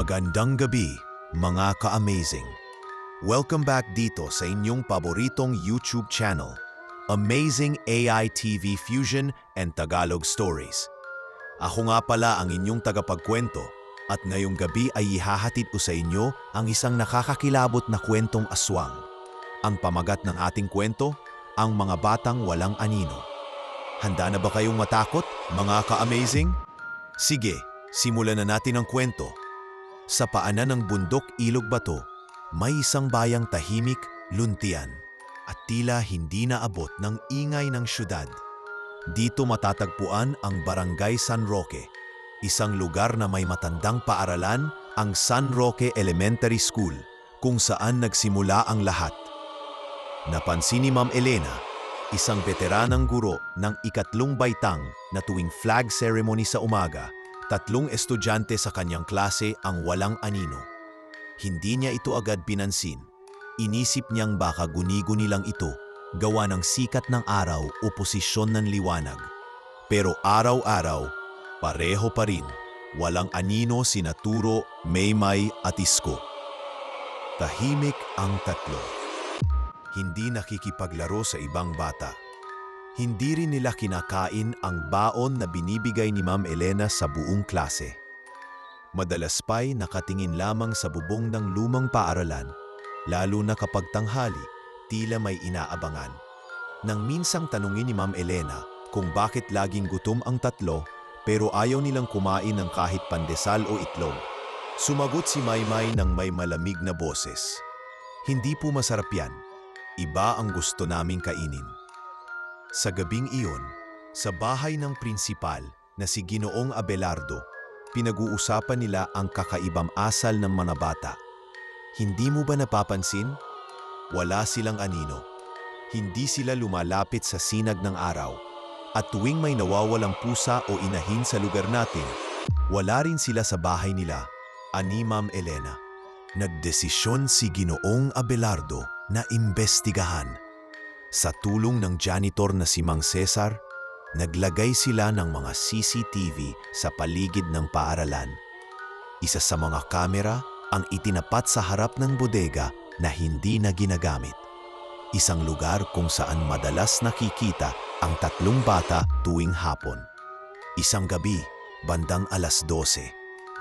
Magandang gabi, mga ka-amazing. Welcome back dito sa inyong paboritong YouTube channel, Amazing AI TV Fusion and Tagalog Stories. Ako nga pala ang inyong tagapagkwento at ngayong gabi ay ihahatid ko sa inyo ang isang nakakakilabot na kwentong aswang. Ang pamagat ng ating kwento, ang mga batang walang anino. Handa na ba kayong matakot, mga ka-amazing? Sige, simulan na natin ang kwento. Sa paanan ng bundok Ilog Bato, may isang bayang tahimik, luntian, at tila hindi naabot ng ingay ng syudad. Dito matatagpuan ang Barangay San Roque, isang lugar na may matandang paaralan, ang San Roque Elementary School, kung saan nagsimula ang lahat. Napansin ni Ma'am Elena, isang veteranang guro ng ikatlong baitang na tuwing flag ceremony sa umaga, 3 estudyante sa kanyang klase ang walang anino. Hindi niya ito agad pinansin. Inisip niyang baka guni-guni lang ito, gawa ng sikat ng araw o posisyon ng liwanag. Pero araw-araw, pareho pa rin. Walang anino sina Turo, Maymay at Isko. Tahimik ang tatlo. Hindi nakikipaglaro sa ibang bata. Hindi rin nila kinakain ang baon na binibigay ni Ma'am Elena sa buong klase. Madalas pa'y nakatingin lamang sa bubong ng lumang paaralan, lalo na kapag tanghali, tila may inaabangan. Nang minsang tanungin ni Ma'am Elena kung bakit laging gutom ang tatlo pero ayaw nilang kumain ng kahit pandesal o itlog, sumagot si Maymay ng may malamig na boses. Hindi po masarap yan. Iba ang gusto naming kainin. Sa gabing iyon, sa bahay ng prinsipal na si Ginoong Abelardo, pinag-uusapan nila ang kakaibang asal ng mga bata. Hindi mo ba napapansin? Wala silang anino. Hindi sila lumalapit sa sinag ng araw. At tuwing may nawawalang pusa o inahin sa lugar natin, wala rin sila sa bahay nila, ani Ma'am Elena. Nagdesisyon si Ginoong Abelardo na imbestigahan. Sa tulong ng janitor na si Mang Cesar, naglagay sila ng mga CCTV sa paligid ng paaralan. Isa sa mga kamera ang itinapat sa harap ng bodega na hindi na ginagamit. Isang lugar kung saan madalas nakikita ang 3 bata tuwing hapon. Isang gabi, bandang 12:00,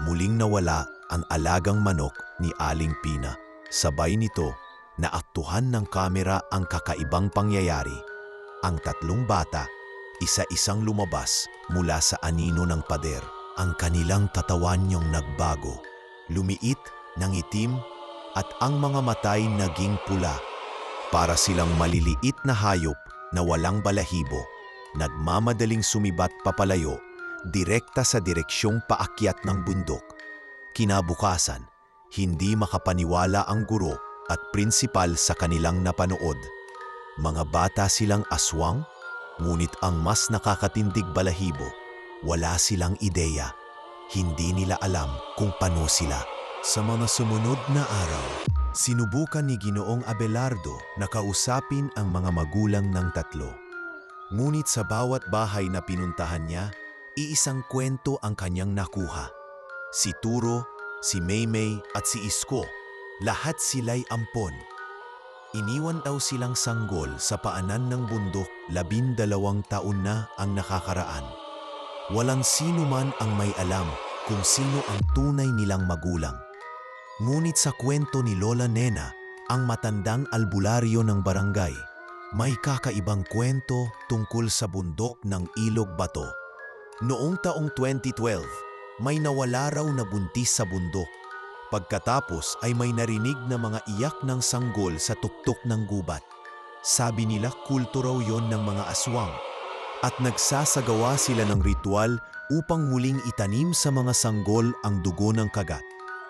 muling nawala ang alagang manok ni Aling Pina. Sabay nito, naaktuhan ng kamera ang kakaibang pangyayari. Ang 3 bata, isa-isang lumabas mula sa anino ng pader. Ang kanilang katawan niyong nagbago, lumiit, nangitim, at ang mga matay naging pula. Para silang maliliit na hayop na walang balahibo, nagmamadaling sumibat papalayo, direkta sa direksyong paakyat ng bundok. Kinabukasan, hindi makapaniwala ang guro at prinsipal sa kanilang napanood. Mga bata silang aswang, ngunit ang mas nakakatindig balahibo, wala silang ideya. Hindi nila alam kung paano sila. Sa mga sumunod na araw, sinubukan ni Ginoong Abelardo na kausapin ang mga magulang ng 3. Ngunit sa bawat bahay na pinuntahan niya, iisang kwento ang kanyang nakuha. Si Turo, si Maymay at si Isko, lahat sila'y ampon. Iniwan daw silang sanggol sa paanan ng bundok, 12 taon na ang nakakaraan. Walang sino man ang may alam kung sino ang tunay nilang magulang. Ngunit sa kwento ni Lola Nena, ang matandang albularyo ng barangay, may kakaibang kwento tungkol sa bundok ng Ilog Bato. Noong taong 2012, may nawala raw na buntis sa bundok. Pagkatapos ay may narinig na mga iyak ng sanggol sa tuktok ng gubat. Sabi nila kulto raw yon ng mga aswang. At nagsasagawa sila ng ritual upang muling itanim sa mga sanggol ang dugo ng kagat.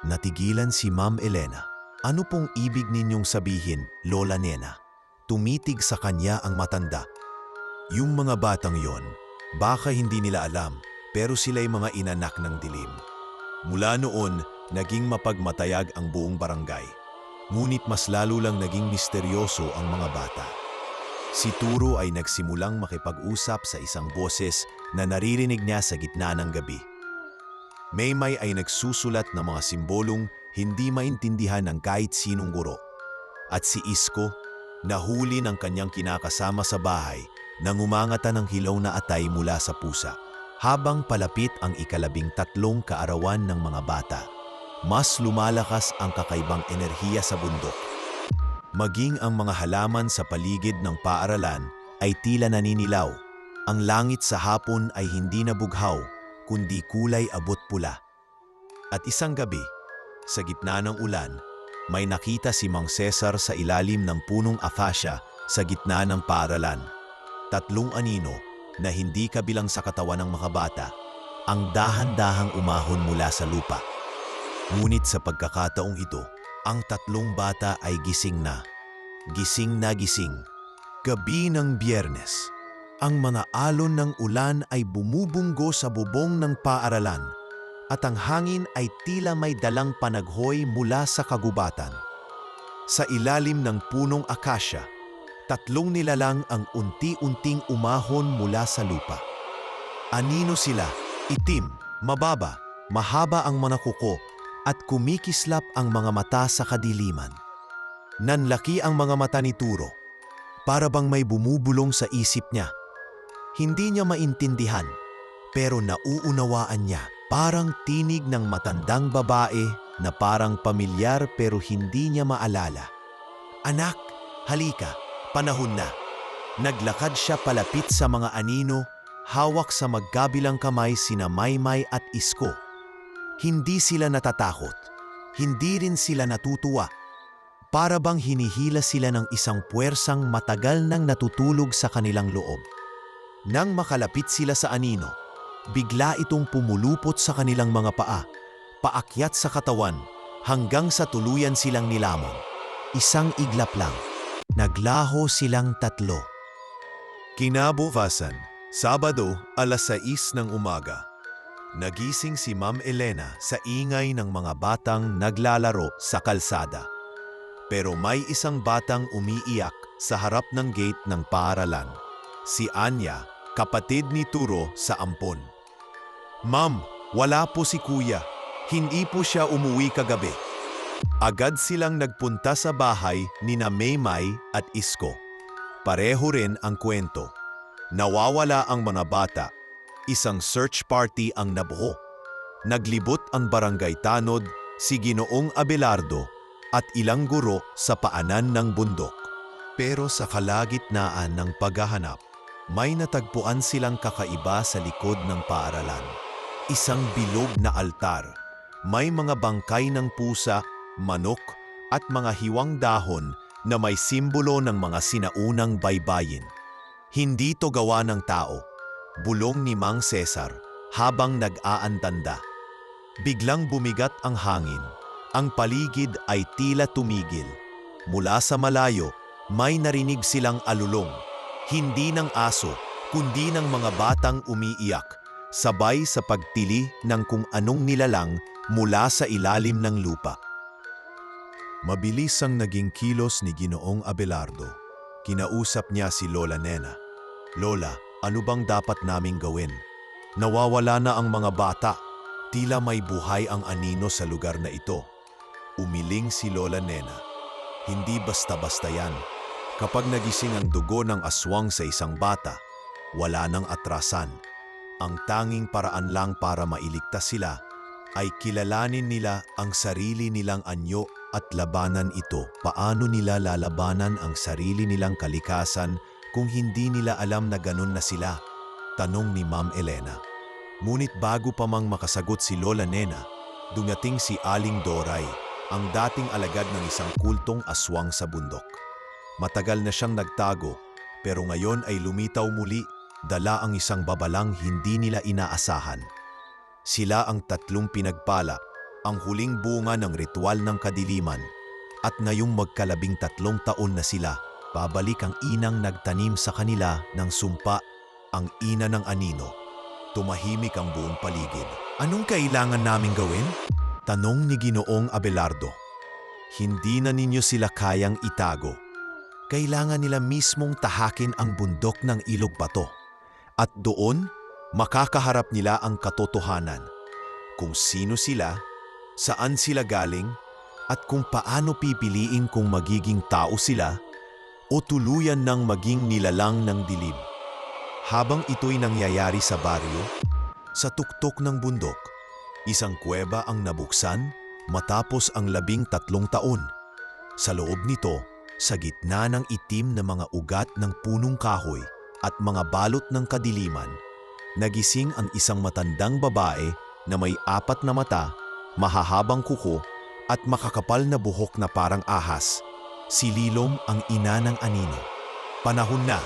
Natigilan si Ma'am Elena. Ano pong ibig ninyong sabihin, Lola Nena? Tumitig sa kanya ang matanda. Yung mga batang yon, baka hindi nila alam, pero sila'y mga inanak ng dilim. Mula noon, naging mapagmatayag ang buong barangay. Ngunit mas lalo lang naging misteryoso ang mga bata. Si Turo ay nagsimulang makipag-usap sa isang boses na naririnig niya sa gitna ng gabi. Maymay ay nagsusulat ng mga simbolong hindi maintindihan ng kahit sinong guro. At si Isko, nahuli ng kanyang kinakasama sa bahay nang umangatan ng hilaw na atay mula sa pusa. Habang palapit ang ika-13 kaarawan ng mga bata, mas lumalakas ang kakaibang enerhiya sa bundok. Maging ang mga halaman sa paligid ng paaralan ay tila naninilaw. Ang langit sa hapon ay hindi na bughaw, kundi kulay abot pula. At isang gabi, sa gitna ng ulan, may nakita si Mang Cesar sa ilalim ng punong acacia sa gitna ng paaralan. 3 anino na hindi kabilang sa katawan ng mga bata, ang dahan-dahang umahon mula sa lupa. Ngunit sa pagkakataong ito, ang 3 bata ay gising na. Gising na gising. Gabi ng Biyernes. Ang mga alon ng ulan ay bumubunggo sa bubong ng paaralan at ang hangin ay tila may dalang panaghoy mula sa kagubatan. Sa ilalim ng punong acacia, 3 nilalang ang unti-unting umahon mula sa lupa. Anino sila, itim, mababa, mahaba ang mga kuko at kumikislap ang mga mata sa kadiliman. Nanlaki ang mga mata ni Turo, para bang may bumubulong sa isip niya. Hindi niya maintindihan, pero nauunawaan niya. Parang tinig ng matandang babae na parang pamilyar pero hindi niya maalala. Anak, halika, panahon na. Naglakad siya palapit sa mga anino, hawak sa magkabilang kamay sina Maymay at Isko. Hindi sila natatakot, hindi rin sila natutuwa. Para bang hinihila sila ng isang puwersang matagal nang natutulog sa kanilang loob. Nang makalapit sila sa anino, bigla itong pumulupot sa kanilang mga paa, paakyat sa katawan, hanggang sa tuluyan silang nilamon. Isang iglap lang, naglaho silang 3. Kinabukasan, Sabado, 6:00 ng umaga. Nagising si Ma'am Elena sa ingay ng mga batang naglalaro sa kalsada. Pero may isang batang umiiyak sa harap ng gate ng paaralan. Si Anya, kapatid ni Turo sa ampon. Ma'am, wala po si Kuya. Hindi po siya umuwi kagabi. Agad silang nagpunta sa bahay ni na Maymay at Isko. Pareho rin ang kwento. Nawawala ang mga bata. Isang search party ang nabuo. Naglibot ang barangay tanod, si Ginoong Abelardo at ilang guro sa paanan ng bundok. Pero sa kalagitnaan ng paghahanap, may natagpuan silang kakaiba sa likod ng paaralan. Isang bilog na altar. May mga bangkay ng pusa, manok at mga hiwang dahon na may simbolo ng mga sinaunang baybayin. Hindi to gawa ng tao. Bulong ni Mang Cesar habang nag-aantanda. Biglang bumigat ang hangin. Ang paligid ay tila tumigil. Mula sa malayo, may narinig silang alulong. Hindi ng aso, kundi ng mga batang umiiyak, sabay sa pagtili ng kung anong nilalang mula sa ilalim ng lupa. Mabilis ang naging kilos ni Ginoong Abelardo. Kinausap niya si Lola Nena. Lola, ano bang dapat naming gawin? Nawawala na ang mga bata. Tila may buhay ang anino sa lugar na ito. Umiling si Lola Nena. Hindi basta-basta yan. Kapag nagising ang dugo ng aswang sa isang bata, wala nang atrasan. Ang tanging paraan lang para mailigtas sila ay kilalanin nila ang sarili nilang anyo at labanan ito. Paano nila lalabanan ang sarili nilang kalikasan kung hindi nila alam na ganun na sila? Tanong ni Ma'am Elena. Ngunit bago pa mang makasagot si Lola Nena, dumating si Aling Doray, ang dating alagad ng isang kultong aswang sa bundok. Matagal na siyang nagtago, pero ngayon ay lumitaw muli, dala ang isang babalang hindi nila inaasahan. Sila ang 3 pinagpala, ang huling bunga ng ritual ng kadiliman, at ngayong magkalabing 3 taon na sila, babalik ang inang nagtanim sa kanila ng sumpa, ang ina ng anino. Tumahimik ang buong paligid. Anong kailangan naming gawin? Tanong ni Ginoong Abelardo. Hindi na ninyo sila kayang itago. Kailangan nila mismong tahakin ang bundok ng Ilog Bato. At doon, makakaharap nila ang katotohanan. kung sino sila, saan sila galing, at kung paano pipiliin kung magiging tao sila o tuluyan ng maging nilalang ng dilim. Habang ito'y nangyayari sa baryo, sa tuktok ng bundok, isang kuweba ang nabuksan matapos ang 13 taon. Sa loob nito, sa gitna ng itim na mga ugat ng punong kahoy at mga balot ng kadiliman, nagising ang isang matandang babae na may 4 na mata, mahahabang kuko at makakapal na buhok na parang ahas. Si Lilom ang ina ng anino. Panahon na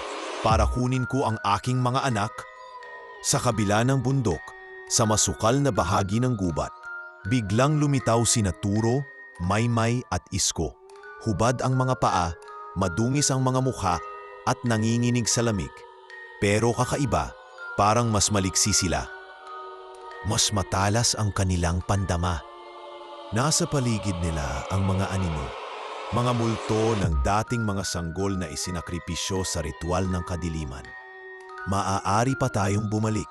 para kunin ko ang aking mga anak. Sa kabila ng bundok, sa masukal na bahagi ng gubat, biglang lumitaw sina Turo, Maymay at Isko. Hubad ang mga paa, madungis ang mga mukha at nanginginig sa lamig. Pero kakaiba, parang mas maliksi sila. Mas matalas ang kanilang pandama. Nasa paligid nila ang mga anino, mga multo ng dating mga sanggol na isinakripisyo sa ritual ng kadiliman. Maaari pa tayong bumalik,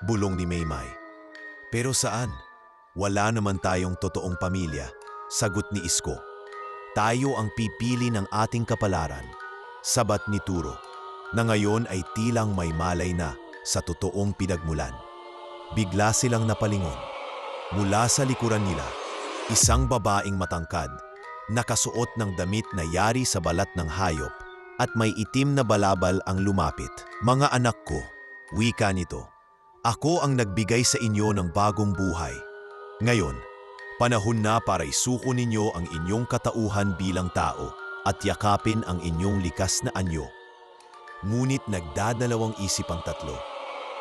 bulong ni Maymay. Pero saan? Wala naman tayong totoong pamilya, sagot ni Isko. Tayo ang pipili ng ating kapalaran, sabat ni Turo, na ngayon ay tilang may malay na sa totoong pinagmulan. Bigla silang napalingon. Mula sa likuran nila, isang babaeng matangkad, nakasuot ng damit na yari sa balat ng hayop at may itim na balabal ang lumapit. Mga anak ko, wika nito, ako ang nagbigay sa inyo ng bagong buhay. Ngayon, panahon na para isuko ninyo ang inyong katauhan bilang tao at yakapin ang inyong likas na anyo. Ngunit nagdadalawang isip ang tatlo.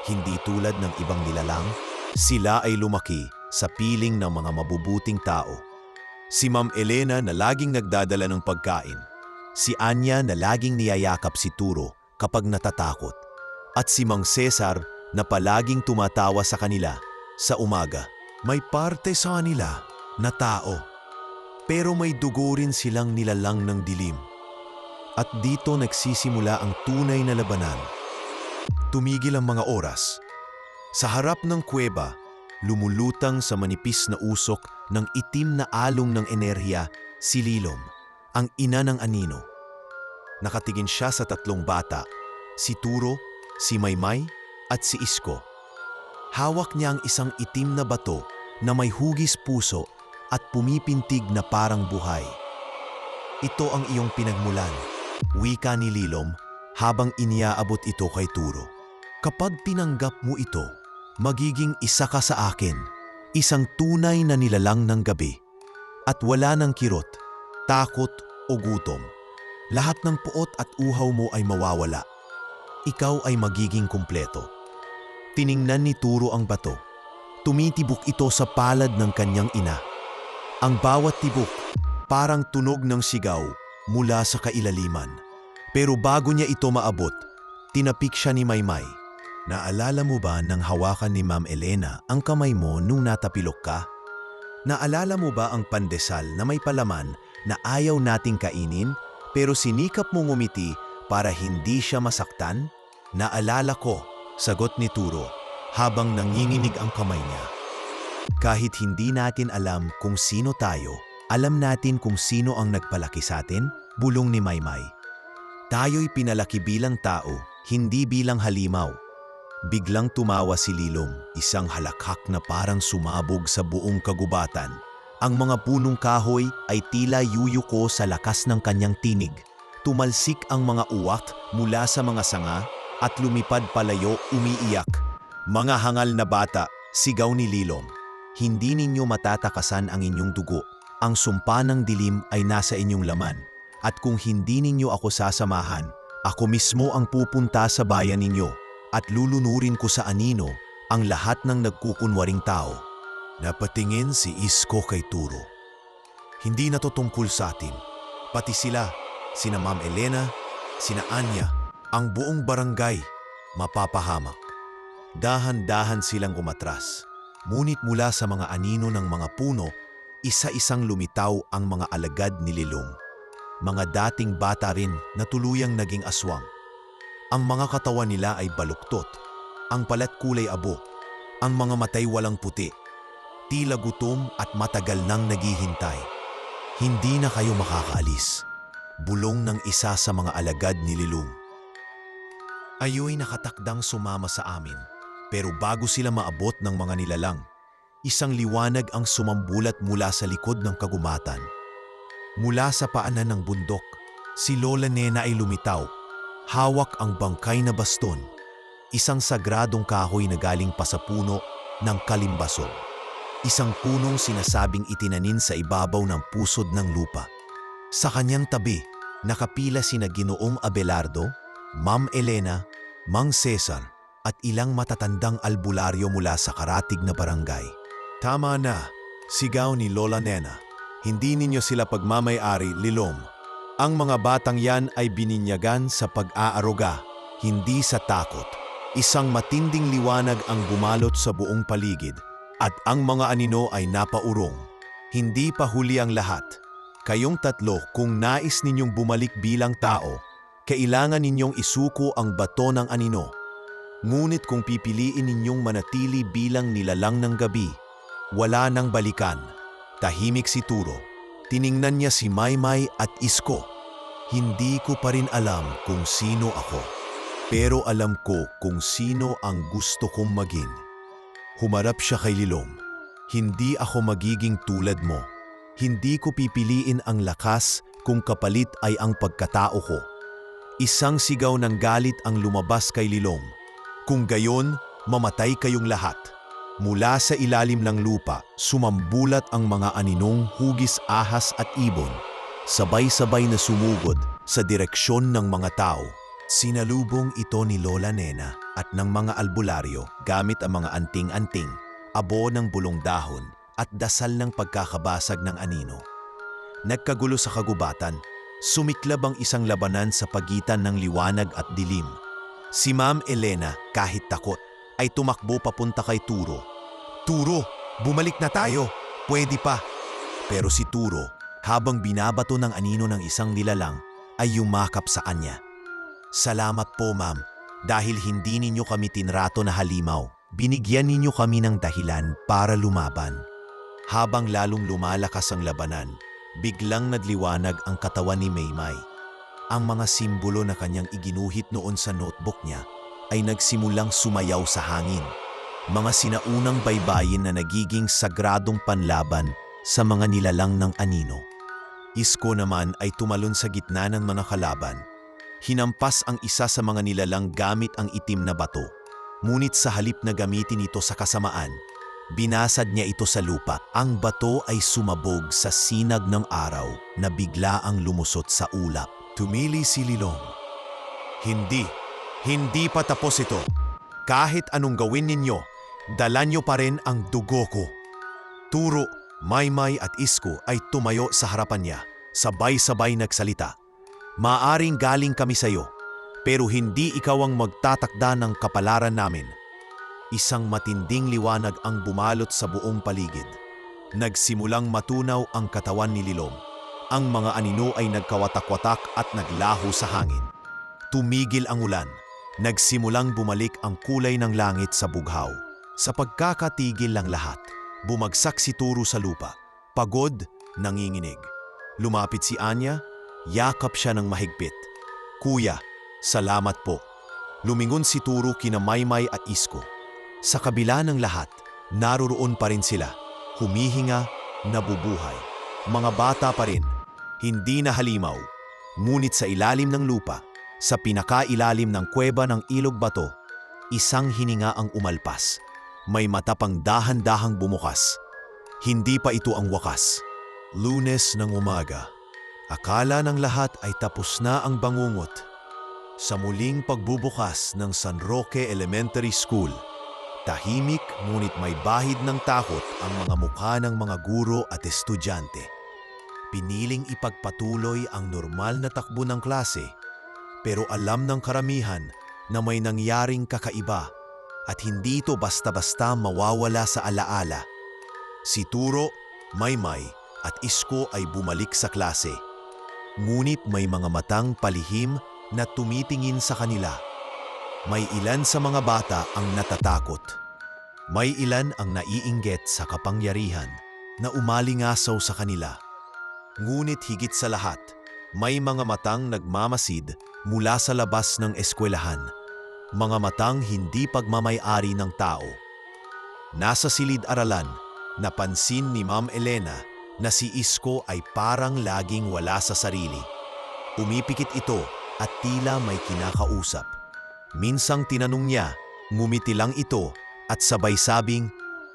Hindi tulad ng ibang nilalang, sila ay lumaki sa piling ng mga mabubuting tao. Si Ma'am Elena na laging nagdadala ng pagkain, si Anya na laging niyayakap si Turo kapag natatakot, at si Mang Cesar na palaging tumatawa sa kanila sa umaga. May parte sa kanila na tao, pero may dugo rin silang nilalang ng dilim. At dito nagsisimula ang tunay na labanan. Tumigil ang mga oras. Sa harap ng kuweba, lumulutang sa manipis na usok ng itim na along ng enerhiya si Lilom, ang ina ng anino. Nakatingin siya sa 3 bata, si Turo, si Maymay at si Isko. Hawak niya ang isang itim na bato na may hugis puso at pumipintig na parang buhay. Ito ang iyong pinagmulan, wika ni Lilom habang iniaabot ito kay Turo. Kapag tinanggap mo ito, magiging isa ka sa akin, isang tunay na nilalang ng gabi. At wala ng kirot, takot o gutom. Lahat ng puot at uhaw mo ay mawawala. Ikaw ay magiging kumpleto. Tiningnan ni Turo ang bato. Tumitibok ito sa palad ng kanyang ina. Ang bawat tibok parang tunog ng sigaw mula sa kailaliman. Pero bago niya ito maabot, tinapik siya ni Maymay. Naalala mo ba nang hawakan ni Ma'am Elena ang kamay mo nung natapilok ka? Naalala mo ba ang pandesal na may palaman na ayaw nating kainin pero sinikap mong ngumiti para hindi siya masaktan? Naalala ko, sagot ni Turo habang nanginginig ang kamay niya. Kahit hindi natin alam kung sino tayo, alam natin kung sino ang nagpalaki sa atin, bulong ni Maymay. Tayo'y pinalaki bilang tao, hindi bilang halimaw. Biglang tumawa si Lilom, isang halakhak na parang sumabog sa buong kagubatan. Ang mga punong kahoy ay tila yuyuko sa lakas ng kanyang tinig. Tumalsik ang mga uwak mula sa mga sanga at lumipad palayo umiiyak. Mga hangal na bata, sigaw ni Lilom. Hindi ninyo matatakasan ang inyong dugo. Ang sumpa ng dilim ay nasa inyong laman. At kung hindi ninyo ako sasamahan, ako mismo ang pupunta sa bayan ninyo. At lulunurin ko sa anino ang lahat ng nagkukunwaring tao. Napatingin si Isko kay Turo. Hindi na to tungkol sa atin. Pati sila, sina Ma'am Elena, sina Anya, ang buong barangay, mapapahamak. Dahan-dahan silang umatras. Ngunit mula sa mga anino ng mga puno, isa-isang lumitaw ang mga alagad ni Lilong. Mga dating bata rin na tuluyang naging aswang. Ang mga katawan nila ay baluktot, ang palat kulay abo, ang mga matay walang puti, tila gutom at matagal nang naghihintay. Hindi na kayo makakaalis. Bulong ng isa sa mga alagad ni Lilong. Ayo'y nakatakdang sumama sa amin, pero bago sila maabot ng mga nilalang, isang liwanag ang sumambulat mula sa likod ng kagubatan. Mula sa paanan ng bundok, si Lola Nena ay lumitaw. Hawak ang bangkay na baston, isang sagradong kahoy na galing pa sa puno ng kalimbasog. Isang punong sinasabing itinanin sa ibabaw ng pusod ng lupa. Sa kanyang tabi, nakapila sina Ginoong Abelardo, Ma'am Elena, Mang Cesar, at ilang matatandang albularyo mula sa karatig na barangay. Tama na, sigaw ni Lola Nena. Hindi ninyo sila pagmamay-ari, Lilong. Ang mga batang yan ay bininyagan sa pag-aaruga, hindi sa takot. Isang matinding liwanag ang bumalot sa buong paligid at ang mga anino ay napaurong. Hindi pa huli ang lahat. Kayong tatlo, kung nais ninyong bumalik bilang tao, kailangan ninyong isuko ang bato ng anino. Ngunit kung pipiliin ninyong manatili bilang nilalang ng gabi, wala nang balikan. Tahimik si Turo. Tiningnan niya si Maymay at Isko. Hindi ko pa rin alam kung sino ako, pero alam ko kung sino ang gusto kong maging. Humarap siya kay Lilong. Hindi ako magiging tulad mo. Hindi ko pipiliin ang lakas kung kapalit ay ang pagkatao ko. Isang sigaw ng galit ang lumabas kay Lilong. Kung gayon, mamatay kayong lahat. Mula sa ilalim ng lupa, sumambulat ang mga aninong hugis, ahas at ibon. Sabay-sabay na sumugod sa direksyon ng mga tao. Sinalubong ito ni Lola Nena at ng mga albularyo gamit ang mga anting-anting, abo ng bulong dahon at dasal ng pagkakabasag ng anino. Nagkagulo sa kagubatan, sumiklab ang isang labanan sa pagitan ng liwanag at dilim. Si Ma'am Elena, kahit takot, ay tumakbo papunta kay Turo. Turo, bumalik na tayo. Pwede pa. Pero si Turo, habang binabato ng anino ng isang nilalang, ay yumakap sa kanya. Salamat po, ma'am. Dahil hindi ninyo kami tinrato na halimaw, binigyan ninyo kami ng dahilan para lumaban. Habang lalong lumalakas ang labanan, biglang nagliwanag ang katawan ni Maymay. Ang mga simbolo na kanyang iginuhit noon sa notebook niya ay nagsimulang sumayaw sa hangin. Mga sinaunang baybayin na nagiging sagradong panlaban sa mga nilalang ng anino. Isko naman ay tumalon sa gitna ng mga kalaban. Hinampas ang isa sa mga nilalang gamit ang itim na bato. Ngunit sa halip na gamitin ito sa kasamaan, binasad niya ito sa lupa. Ang bato ay sumabog sa sinag ng araw na bigla ang lumusot sa ulap. Tumili si Lilong. Hindi pa tapos ito. Kahit anong gawin ninyo, dala nyo pa rin ang dugo ko. Turo, Maymay at Isko ay tumayo sa harapan niya, sabay-sabay nagsalita. Maaring galing kami sa iyo, pero hindi ikaw ang magtatakda ng kapalaran namin. Isang matinding liwanag ang bumalot sa buong paligid. Nagsimulang matunaw ang katawan ni Lilong. Ang mga anino ay nagkawatak-watak at naglaho sa hangin. Tumigil ang ulan. Nagsimulang bumalik ang kulay ng langit sa bughaw. Sa pagkakatigil ng lahat, bumagsak si Turo sa lupa. Pagod, nanginginig. Lumapit si Anya, yakap siya ng mahigpit. Kuya, salamat po. Lumingon si Turo kina Maymay at Isko. Sa kabila ng lahat, naroroon pa rin sila. Humihinga, nabubuhay. Mga bata pa rin, hindi na halimaw. Ngunit sa ilalim ng lupa, sa pinakailalim ng kuweba ng ilog bato, isang hininga ang umalpas. May mata pang dahan-dahang bumukas. Hindi pa ito ang wakas. Lunes ng umaga. Akala ng lahat ay tapos na ang bangungot. Sa muling pagbubukas ng San Roque Elementary School, tahimik ngunit may bahid ng takot ang mga mukha ng mga guro at estudyante. Piniling ipagpatuloy ang normal na takbo ng klase, pero alam ng karamihan na may nangyaring kakaiba at hindi ito basta-basta mawawala sa alaala. Si Turo, Maymay at Isko ay bumalik sa klase. Ngunit may mga matang palihim na tumitingin sa kanila. May ilan sa mga bata ang natatakot. May ilan ang naiinggit sa kapangyarihan na umalingasaw sa kanila. Ngunit higit sa lahat, may mga matang nagmamasid mula sa labas ng eskwelahan. Mga matang hindi pagmamay-ari ng tao. Nasa silid-aralan, napansin ni Ma'am Elena na si Isko ay parang laging wala sa sarili. Umipikit ito at tila may kinakausap. Minsang tinanong niya, ngumiti lang ito at sabay sabing,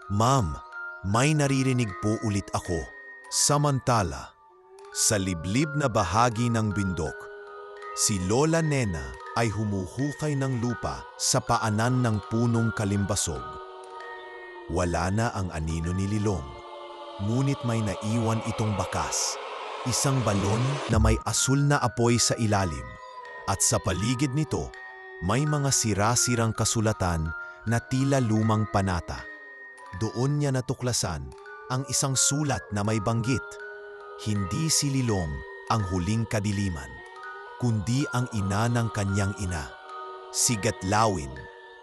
"Ma'am, may naririnig po ulit ako." Samantala, sa liblib na bahagi ng bundok, si Lola Nena ay humuhukay ng lupa sa paanan ng punong kalimbasog. Wala na ang anino ni Lilong, ngunit may naiwan itong bakas, isang balon na may asul na apoy sa ilalim, at sa paligid nito, may mga sira-sirang kasulatan na tila lumang panata. Doon niya natuklasan ang isang sulat na may banggit, hindi si Lilong ang huling kadiliman, kundi ang ina ng kanyang ina, si Gatlawin,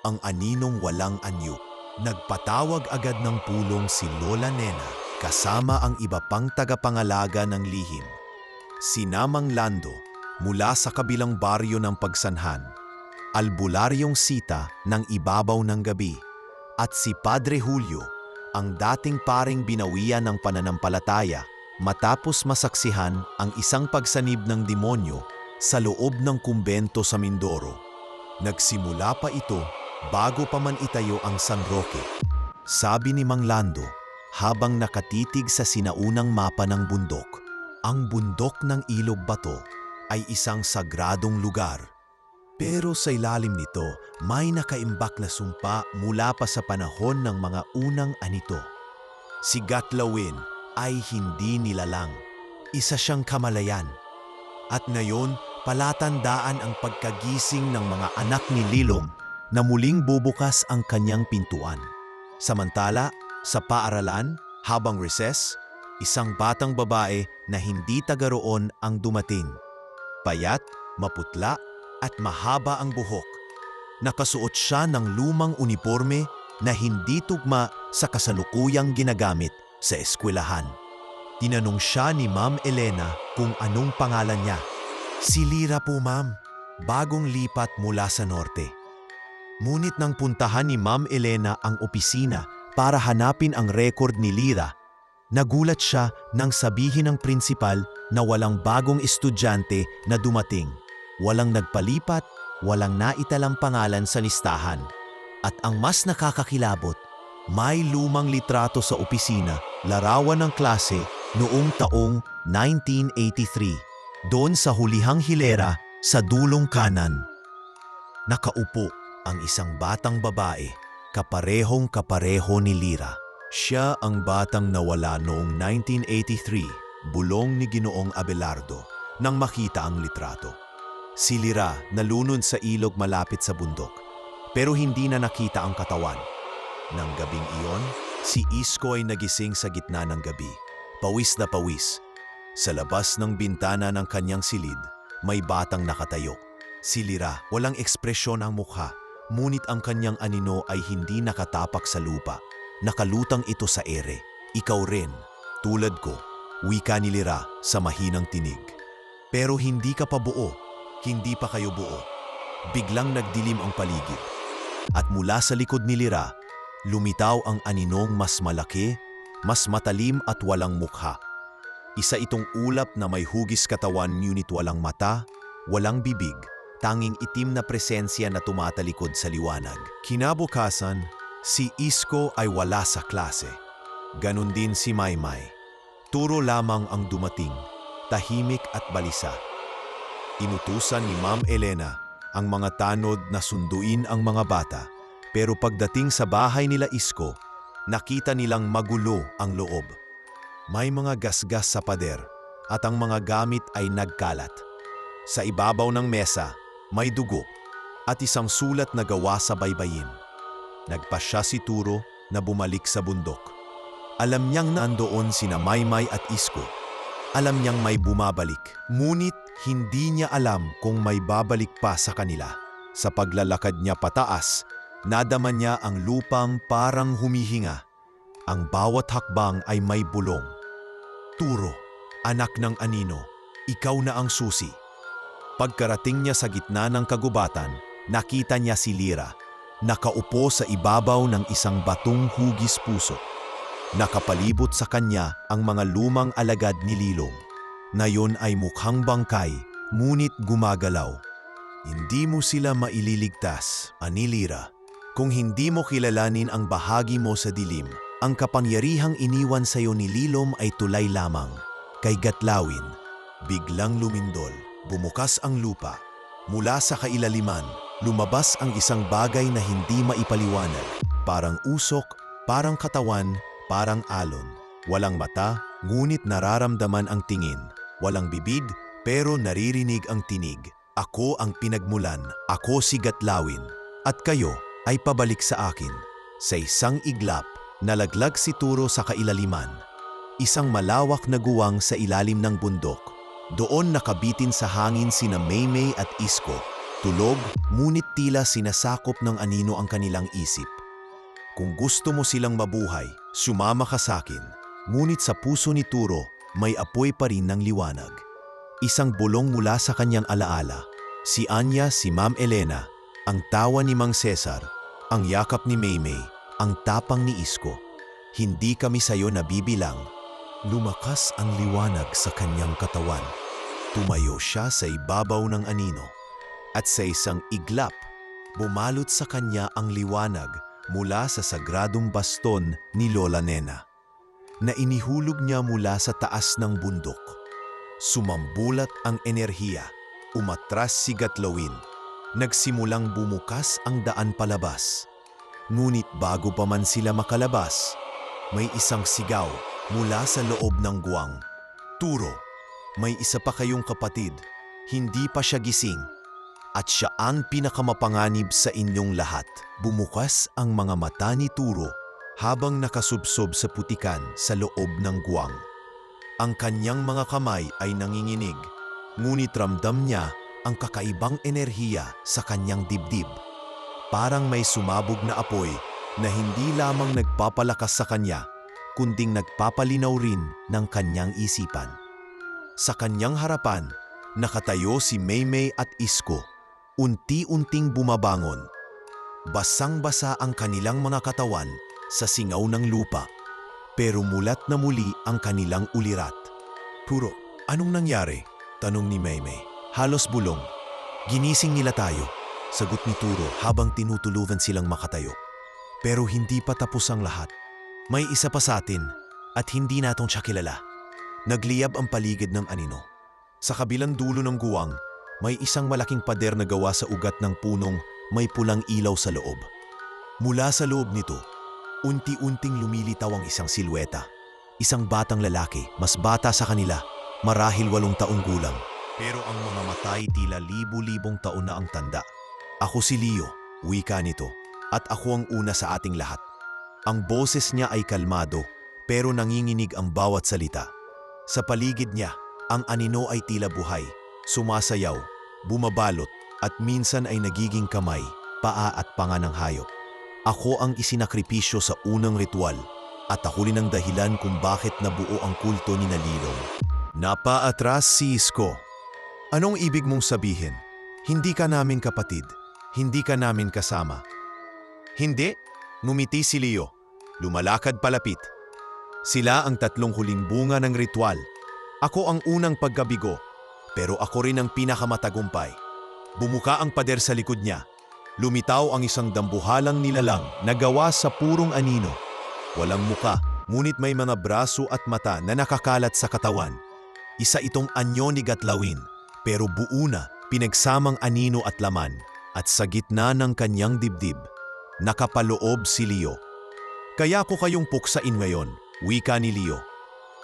ang aninong walang anyo. Nagpatawag agad ng pulong si Lola Nena kasama ang iba pang tagapangalaga ng lihim. Si Namang Lando mula sa kabilang baryo ng Pagsanhan, Albularyong Sita ng ibabaw ng gabi, at si Padre Julio, ang dating paring binawian ng pananampalataya matapos masaksihan ang isang pagsanib ng demonyo sa loob ng kumbento sa Mindoro. Nagsimula pa ito bago pa man itayo ang San Roque. Sabi ni Mang Lando habang nakatitig sa sinaunang mapa ng bundok, ang bundok ng Ilog Bato ay isang sagradong lugar. Pero sa ilalim nito, may nakaimbak na sumpa mula pa sa panahon ng mga unang anito. Si Gatlawin ay hindi nilalang. Isa siyang kamalayan. At ngayon, palatandaan ang pagkagising ng mga anak ni Lilong na muling bubukas ang kanyang pintuan. Samantala, sa paaralan, habang recess, isang batang babae na hindi taga roon ang dumating. Payat, maputla, at mahaba ang buhok. Nakasuot siya ng lumang uniforme na hindi tugma sa kasalukuyang ginagamit sa eskwelahan. Tinanong siya ni Ma'am Elena kung anong pangalan niya. "Si Lira po, ma'am. Bagong lipat mula sa norte." Ngunit nang puntahan ni Ma'am Elena ang opisina para hanapin ang record ni Lira, nagulat siya nang sabihin ng prinsipal na walang bagong estudyante na dumating. Walang nagpalipat, walang naitalang pangalan sa listahan. At ang mas nakakakilabot, may lumang litrato sa opisina, larawan ng klase noong taong 1983. Doon sa hulihang hilera sa dulong kanan, nakaupo ang isang batang babae, kaparehong-kapareho ni Lira. Siya ang batang nawala noong 1983, bulong ni Ginoong Abelardo, nang makita ang litrato. Si Lira nalunod sa ilog malapit sa bundok, pero hindi na nakita ang katawan. Nang gabing iyon, si Isko ay nagising sa gitna ng gabi, pawis na pawis. Sa labas ng bintana ng kanyang silid, may batang nakatayo. Si Lira, walang ekspresyon ang mukha, ngunit ang kanyang anino ay hindi nakatapak sa lupa. Nakalutang ito sa ere. "Ikaw rin, tulad ko," wika ni Lira sa mahinang tinig. "Pero hindi ka pa buo, hindi pa kayo buo." Biglang nagdilim ang paligid. At mula sa likod ni Lira, lumitaw ang aninong mas malaki, mas matalim at walang mukha. Isa itong ulap na may hugis katawan ngunit walang mata, walang bibig, tanging itim na presensya na tumatalikod sa liwanag. Kinabukasan, si Isko ay wala sa klase. Ganon din si Maymay. Turo lamang ang dumating, tahimik at balisa. Inutusan ni Ma'am Elena ang mga tanod na sunduin ang mga bata, pero pagdating sa bahay nila Isko, nakita nilang magulo ang loob. May mga gasgas sa pader at ang mga gamit ay nagkalat. Sa ibabaw ng mesa, may dugo at isang sulat na gawa sa baybayin. Nagpasya si Turo na bumalik sa bundok. Alam niyang nandoon sina Maymay at Isko. Alam niyang may bumabalik, ngunit hindi niya alam kung may babalik pa sa kanila. Sa paglalakad niya pataas, Nadama niya ang lupang parang humihinga. Ang bawat hakbang ay may bulong. Turo, anak ng anino, ikaw na ang susi. Pagkarating niya sa gitna ng kagubatan, nakita niya si Lyra, nakaupo sa ibabaw ng isang batong hugis puso. Nakapalibot sa kanya ang mga lumang alagad ni Lilong. Ngayon ay mukhang bangkay, ngunit gumagalaw. Hindi mo sila maililigtas, ani Lyra. Kung hindi mo kilalanin ang bahagi mo sa dilim, ang kapangyarihang iniwan sa iyo ni Lilom ay tulay lamang. Kay Gatlawin, biglang lumindol, bumukas ang lupa. Mula sa kailaliman, lumabas ang isang bagay na hindi maipaliwanag. Parang usok, parang katawan, parang alon. Walang mata, ngunit nararamdaman ang tingin. Walang bibig, pero naririnig ang tinig. Ako ang pinagmulan, ako si Gatlawin. At kayo ay pabalik sa akin. Sa isang iglap, nalaglag si Turo sa kailaliman. Isang malawak na guwang sa ilalim ng bundok. Doon nakabitin sa hangin sina Maymay at Isko. Tulog, ngunit tila sinasakop ng anino ang kanilang isip. Kung gusto mo silang mabuhay, sumama ka sa akin. Ngunit sa puso ni Turo, may apoy pa rin ng liwanag. Isang bulong mula sa kanyang alaala. Si Anya, si Ma'am Elena, ang tawa ni Mang Cesar, ang yakap ni Maymay, ang tapang ni Isko. Hindi kami sayo nabibilang. Lumakas ang liwanag sa kanyang katawan. Tumayo siya sa ibabaw ng anino. At sa isang iglap, bumalot sa kanya ang liwanag mula sa sagradong baston ni Lola Nena, na inihulog niya mula sa taas ng bundok. Sumambulat ang enerhiya, umatras si Gatlawin. Nagsimulang bumukas ang daan palabas. Ngunit bago pa man sila makalabas, may isang sigaw mula sa loob ng guwang. Turo, may isa pa kayong kapatid, hindi pa siya gising. At siya ang pinakamapanganib sa inyong lahat. Bumukas ang mga mata ni Turo habang nakasubsob sa putikan sa loob ng guwang. Ang kanyang mga kamay ay nanginginig, ngunit ramdam niya ang kakaibang enerhiya sa kanyang dibdib. Parang may sumabog na apoy na hindi lamang nagpapalakas sa kanya, kunding nagpapalinaw rin ng kanyang isipan. Sa kanyang harapan, nakatayo si Maymay at Isko, unti-unting bumabangon. Basang-basa ang kanilang mga katawan sa singaw ng lupa, pero mulat na muli ang kanilang ulirat. Turo, anong nangyari? Tanong ni Maymay. Halos bulong. Ginising nila tayo, sagot ni Turo habang tinutulugan silang makatayo. Pero hindi pa tapos ang lahat. May isa pa sa atin at hindi natong siya kilala. Nagliyab ang paligid ng anino. Sa kabilang dulo ng guwang, may isang malaking pader na gawa sa ugat ng punong may pulang ilaw sa loob. Mula sa loob nito, unti-unting lumilitaw ang isang silweta. Isang batang lalaki, mas bata sa kanila, marahil 8 taong gulang. Pero ang mga matay tila libu-libong taon na ang tanda. Ako si Leo, wika nito, at ako ang una sa ating lahat. Ang boses niya ay kalmado, pero nanginginig ang bawat salita. Sa paligid niya, ang anino ay tila buhay, sumasayaw, bumabalot, at minsan ay nagiging kamay, paa at panga ng hayop. Ako ang isinakripisyo sa unang ritual, at ako rin ang dahilan kung bakit nabuo ang kulto ni Lilong. Napaatras si Isko. Anong ibig mong sabihin? Hindi ka namin kapatid, hindi ka namin kasama. Hindi, ngumiti si Leo. Lumalakad palapit. Sila ang 3 huling bunga ng ritual. Ako ang unang pagkabigo, pero ako rin ang pinakamatagumpay. Bumuka ang pader sa likod niya. Lumitaw ang isang dambuhalang nilalang na gawa sa purong anino. Walang muka, ngunit may mga braso at mata na nakakalat sa katawan. Isa itong anyo ni Gatlawin, pero buo na, pinagsamang anino at laman. At sa gitna ng kanyang dibdib, nakapaloob si Leo. Kaya ko kayong puksain ngayon, wika ni Leo.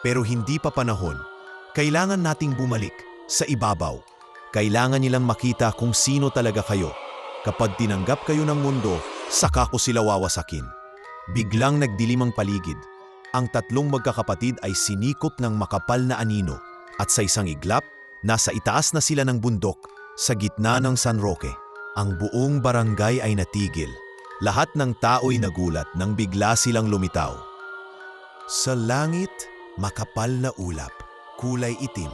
Pero hindi pa panahon. Kailangan nating bumalik sa ibabaw. Kailangan nilang makita kung sino talaga kayo. Kapag tinanggap kayo ng mundo, saka ko sila wawasakin. Biglang nagdilim ang paligid. Ang 3 magkakapatid ay sinikop ng makapal na anino. At sa isang iglap, nasa itaas na sila ng bundok, sa gitna ng San Roque. Ang buong barangay ay natigil. Lahat ng tao'y nagulat nang bigla silang lumitaw. Sa langit, makapal na ulap, kulay itim,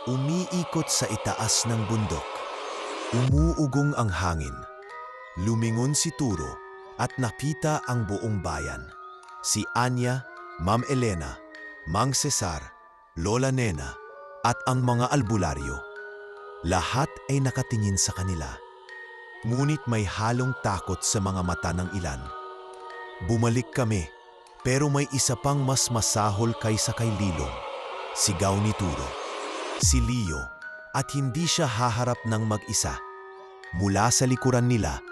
umiikot sa itaas ng bundok. Umuugong ang hangin. Lumingon si Turo at nakita ang buong bayan. Si Anya, Ma'am Elena, Mang Cesar, Lola Nena, at ang mga albularyo. Lahat ay nakatingin sa kanila. Ngunit may halong takot sa mga mata ng ilan. Bumalik kami, pero may isa pang mas masahol kaysa kay Lilong. Sigaw ni Turo. Si Leo, at hindi siya haharap ng mag-isa. Mula sa likuran nila,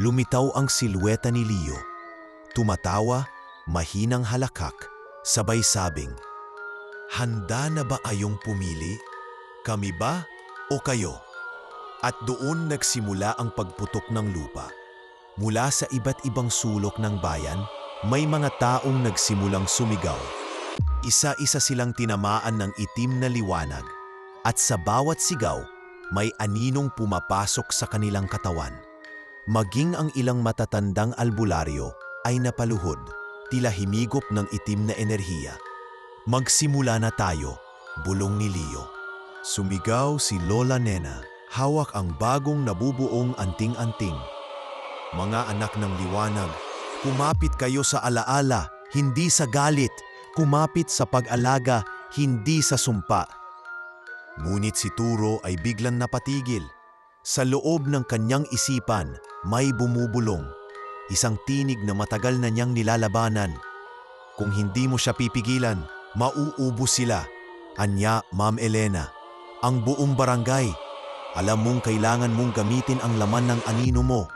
lumitaw ang silweta ni Leo. Tumatawa, mahinang halakak, sabay sabing, "Handa na ba kayong pumili? Kami ba o kayo?" At doon nagsimula ang pagputok ng lupa. Mula sa iba't ibang sulok ng bayan, may mga taong nagsimulang sumigaw. Isa-isa silang tinamaan ng itim na liwanag, at sa bawat sigaw, may aninong pumapasok sa kanilang katawan. Maging ang ilang matatandang albularyo ay napaluhod, tila himigop ng itim na enerhiya. "Magsimula na tayo," bulong ni Leo. Sumigaw si Lola Nena, hawak ang bagong nabubuong anting-anting. "Mga anak ng liwanag, kumapit kayo sa alaala, hindi sa galit. Kumapit sa pag-alaga, hindi sa sumpa." Ngunit si Turo ay biglang napatigil. Sa loob ng kanyang isipan, may bumubulong. Isang tinig na matagal na niyang nilalabanan. "Kung hindi mo siya pipigilan, mauubos sila." Anya, Ma'am Elena, "Ang buong barangay. Alam mong kailangan mong gamitin ang laman ng anino mo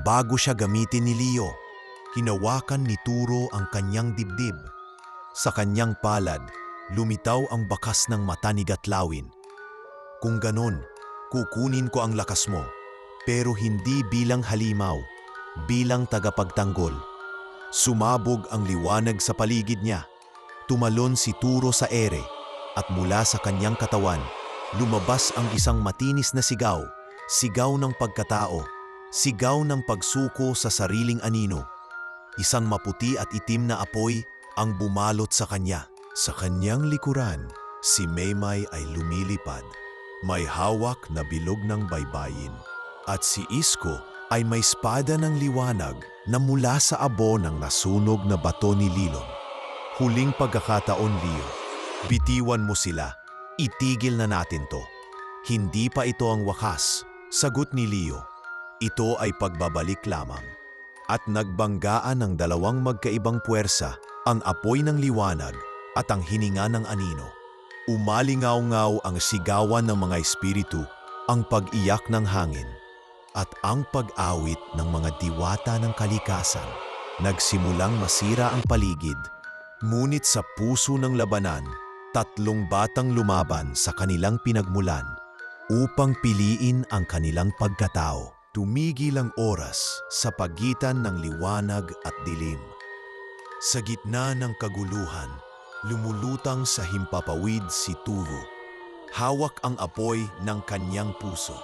bago siya gamitin ni Leo." Hinawakan ni Turo ang kanyang dibdib. Sa kanyang palad, lumitaw ang bakas ng mata ni Gatlawin. "Kung ganon, kukunin ko ang lakas mo, pero hindi bilang halimaw, bilang tagapagtanggol." Sumabog ang liwanag sa paligid niya. Tumalon si Turo sa ere, at mula sa kanyang katawan, lumabas ang isang matinis na sigaw, sigaw ng pagkatao, sigaw ng pagsuko sa sariling anino. Isang maputi at itim na apoy ang bumalot sa kanya. Sa kanyang likuran, si Maymay ay lumilipad. May hawak na bilog ng baybayin. At si Isko ay may espada ng liwanag na mula sa abo ng nasunog na bato ni Lilong. "Huling pagkakataon, Leo. Bitiwan mo sila. Itigil na natin to." "Hindi pa ito ang wakas," sagot ni Leo. "Ito ay pagbabalik lamang." At nagbanggaan ng dalawang magkaibang puwersa, ang apoy ng liwanag at ang hininga ng anino. Umalingaw-ngaw ang sigawan ng mga espiritu, ang pag-iyak ng hangin, at ang pag-awit ng mga diwata ng kalikasan. Nagsimulang masira ang paligid, ngunit sa puso ng labanan, tatlong batang lumaban sa kanilang pinagmulan upang piliin ang kanilang pagkatao. Tumigil ang oras sa pagitan ng liwanag at dilim. Sa gitna ng kaguluhan, lumulutang sa himpapawid si Turo. Hawak ang apoy ng kanyang puso.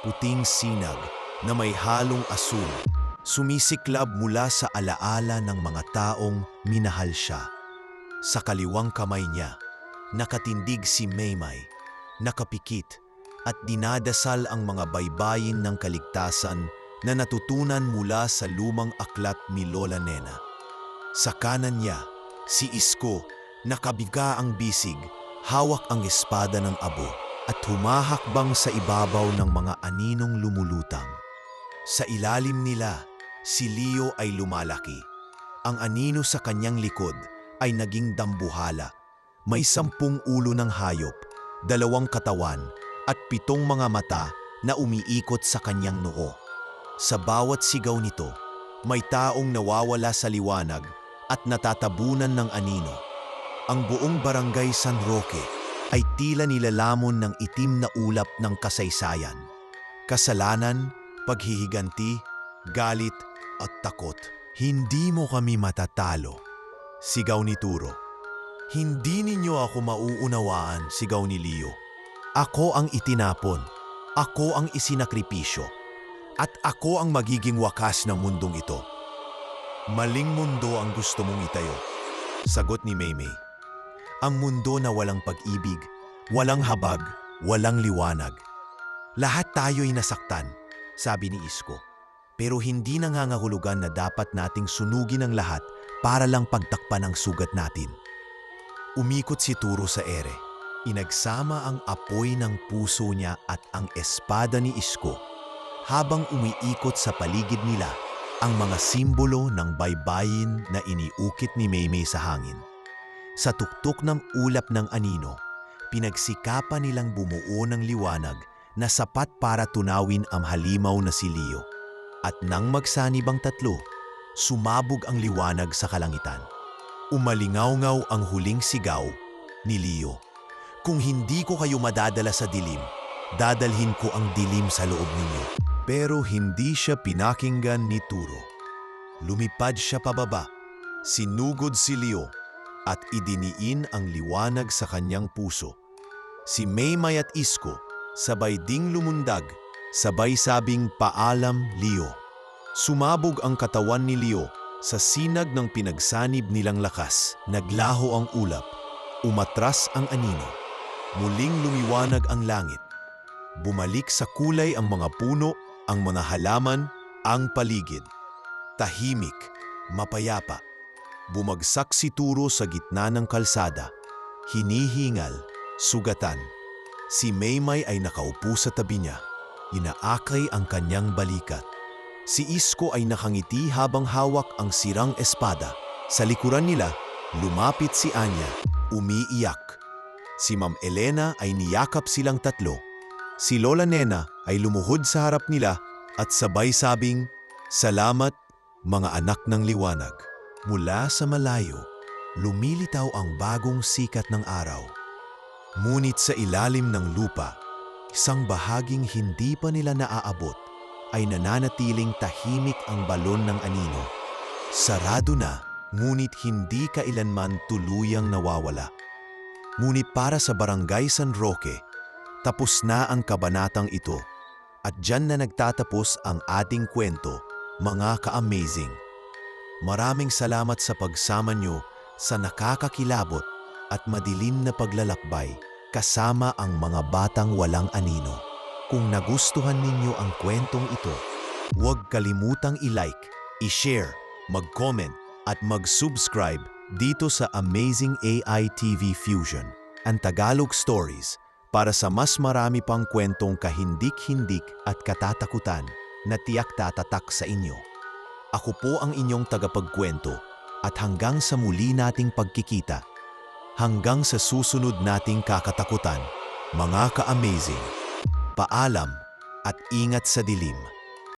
Puting sinag na may halong asul, sumisiklab mula sa alaala ng mga taong minahal siya. Sa kaliwang kamay niya, nakatindig si Maymay, nakapikit at dinadasal ang mga baybayin ng kaligtasan na natutunan mula sa lumang aklat ni Lola Nena. Sa kanan niya, si Isko, nakabiga ang bisig, hawak ang espada ng abo at humahakbang sa ibabaw ng mga aninong lumulutang. Sa ilalim nila, si Leo ay lumalaki. Ang anino sa kanyang likod ay naging dambuhala. May 10 ulo ng hayop, 2 katawan, at 7 mga mata na umiikot sa kanyang noo. Sa bawat sigaw nito, may taong nawawala sa liwanag at natatabunan ng anino. Ang buong barangay San Roque ay tila nilalamon ng itim na ulap ng kasaysayan. Kasalanan, paghihiganti, galit at takot. "Hindi mo kami matatalo," sigaw ni Turo. "Hindi ninyo ako mauunawaan," sigaw ni Leo. "Ako ang itinapon, ako ang isinakripisyo, at ako ang magiging wakas ng mundong ito." Maling mundo ang gusto mong itayo. Sagot ni Maymay. Ang mundo na walang pag-ibig, walang habag, walang liwanag. Lahat tayo'y nasaktan, sabi ni Isko. Pero hindi nangangahulugan na dapat nating sunugin ang lahat para lang pagtakpan ang sugat natin. Umikot si Turo sa ere. Inagsama ang apoy ng puso niya at ang espada ni Isko. Habang umiikot sa paligid nila, ang mga simbolo ng baybayin na iniukit ni Maymay sa hangin. Sa tuktok ng ulap ng anino, pinagsikapan nilang bumuo ng liwanag na sapat para tunawin ang halimaw na si Leo. At nang magsanib ang tatlo, sumabog ang liwanag sa kalangitan. Umalingaw-ngaw ang huling sigaw ni Leo. Kung hindi ko kayo madadala sa dilim, dadalhin ko ang dilim sa loob ninyo. Pero hindi siya pinakinggan ni Turo. Lumipad siya pababa, sinugod si Leo, at idiniin ang liwanag sa kanyang puso. Si Maymay at Isko sabay ding lumundag, sabay sabing paalam Leo. Sumabog ang katawan ni Leo sa sinag ng pinagsanib nilang lakas. Naglaho ang ulap, umatras ang anino, muling lumiwanag ang langit. Bumalik sa kulay ang mga puno, ang mga halaman, ang paligid. Tahimik, mapayapa. Bumagsak si Turo sa gitna ng kalsada. Hinihingal, sugatan. Si Maymay ay nakaupo sa tabi niya. Inaakay ang kanyang balikat. Si Isko ay nakangiti habang hawak ang sirang espada. Sa likuran nila, lumapit si Anya, umiiyak. Si Ma'am Elena ay niyakap silang tatlo. Si Lola Nena ay lumuhod sa harap nila at sabay sabing, "Salamat, mga anak ng liwanag." Mula sa malayo, lumilitaw ang bagong sikat ng araw. Ngunit sa ilalim ng lupa, isang bahaging hindi pa nila naaabot, ay nananatiling tahimik ang balon ng anino. Sarado na, ngunit hindi kailanman tuluyang nawawala. Ngunit para sa Barangay San Roque, tapos na ang kabanatang ito. At diyan na nagtatapos ang ating kwento, mga ka-amazing. Maraming salamat sa pagsama nyo sa nakakakilabot at madilim na paglalakbay kasama ang mga batang walang anino. Kung nagustuhan ninyo ang kwentong ito, huwag kalimutang i-like, i-share, mag-comment at mag-subscribe dito sa Amazing AI TV Fusion and Tagalog Stories para sa mas marami pang kwentong kahindik-hindik at katatakutan na tiyak tatatak sa inyo. Ako po ang inyong tagapagkwento at hanggang sa muli nating pagkikita, hanggang sa susunod nating kakatakutan, mga ka-amazing, paalam at ingat sa dilim.